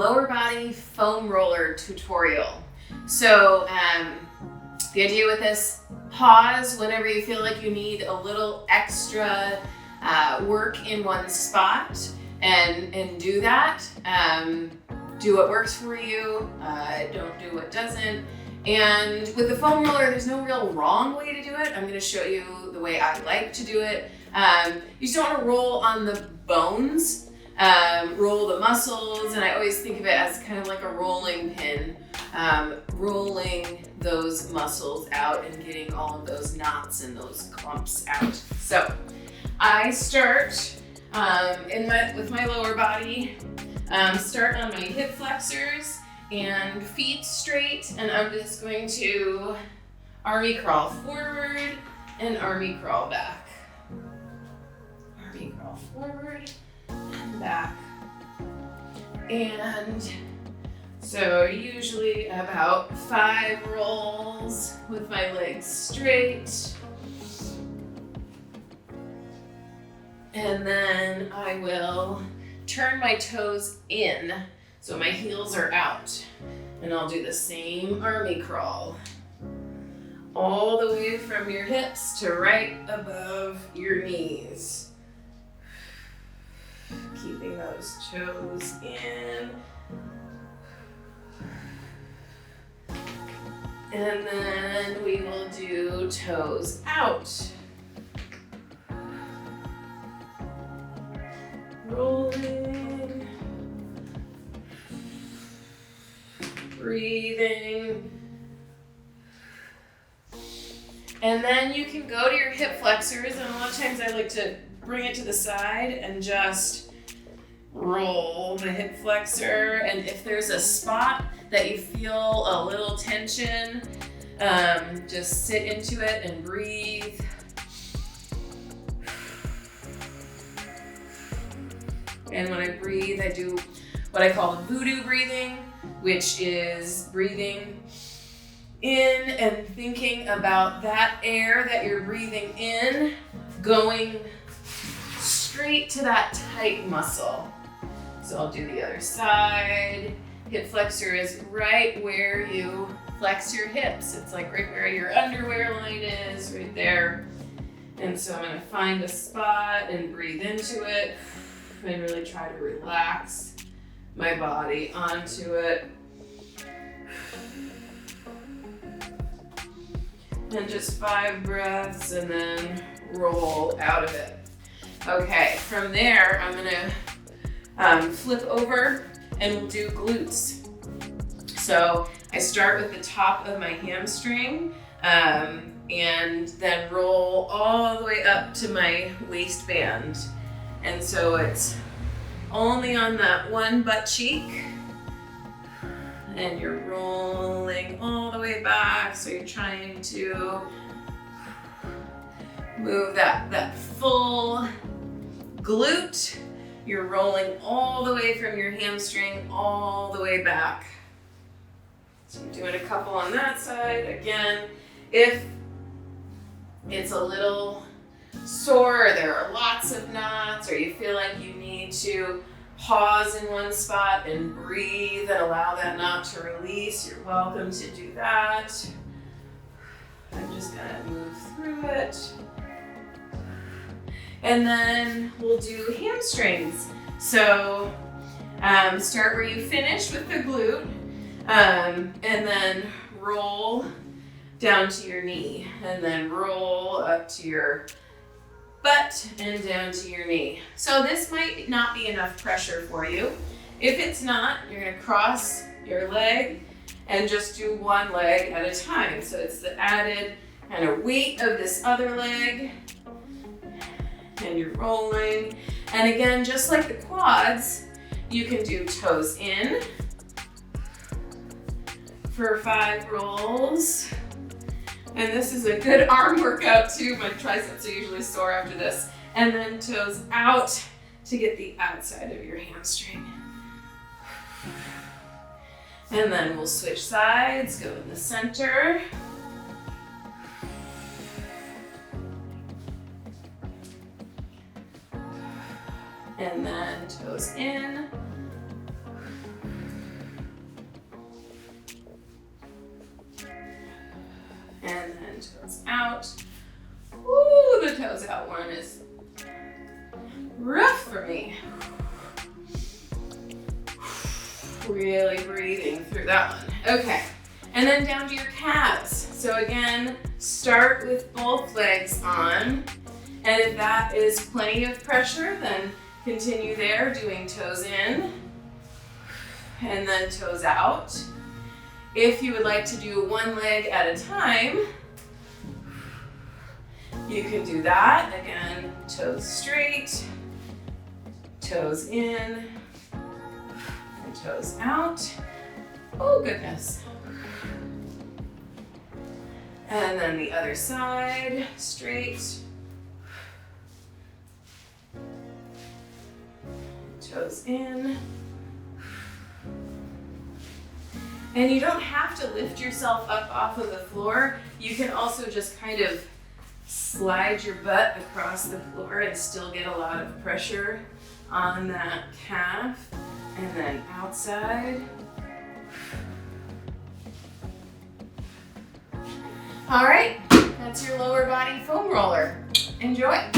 lower body foam roller tutorial. So the idea with this, pause whenever you feel like you need a little extra work in one spot and do that. Do what works for you, don't do what doesn't. And with the foam roller, there's no real wrong way to do it. I'm gonna show you the way I like to do it. You just don't wanna roll on the bones, roll the muscles, and I always think of it as kind of like a rolling pin, rolling those muscles out and getting all of those knots and those clumps out. So I start with my lower body, start on my hip flexors and feet straight, and I'm just going to army crawl forward and army crawl back. Army crawl forward and back. And so usually about 5 rolls with my legs straight. And then I will turn my toes in so my heels are out. And I'll do the same army crawl. All the way from your hips to right above your knees. Keeping those toes in. And then we will do toes out. Rolling. Breathing. And then you can go to your hip flexors, and a lot of times I like to bring it to the side and just roll the hip flexor. And if there's a spot that you feel a little tension, just sit into it and breathe. And when I breathe, I do what I call voodoo breathing, which is breathing in and thinking about that air that you're breathing in going straight to that tight muscle. So I'll do the other side. Hip flexor is right where you flex your hips. It's like right where your underwear line is, right there. And so I'm gonna find a spot and breathe into it and really try to relax my body onto it. And just 5 breaths and then roll out of it. Okay, from there I'm gonna flip over and we'll do glutes. So I start with the top of my hamstring and then roll all the way up to my waistband. And so it's only on that one butt cheek. And you're rolling all the way back. So you're trying to move that full glute. You're rolling all the way from your hamstring all the way back. So I'm doing a couple on that side. Again, if it's a little sore, or there are lots of knots, or you feel like you need to pause in one spot and breathe and allow that knot to release, you're welcome to do that. I'm just gonna move through it. And then we'll do hamstrings. So start where you finish with the glute, and then roll down to your knee, and then roll up to your butt and down to your knee. So this might not be enough pressure for you. If it's not, you're gonna cross your leg and just do one leg at a time. So it's the added kind of weight of this other leg, and you're rolling. And again, just like the quads, you can do toes in for 5 rolls. And this is a good arm workout too. My triceps are usually sore after this. And then toes out to get the outside of your hamstring. And then we'll switch sides, go in the center. And then toes in. Ooh, the toes out one is rough for me. Really breathing through that one. Okay, and then down to your calves. So again, start with both legs on, and if that is plenty of pressure, then continue there, doing toes in, and then toes out. If you would like to do one leg at a time, you can do that. Again, toes straight, toes in, and toes out. Oh goodness. And then the other side, straight, toes in. And you don't have to lift yourself up off of the floor. You can also just kind of slide your butt across the floor and still get a lot of pressure on that calf. And then outside. All right, that's your lower body foam roller. Enjoy.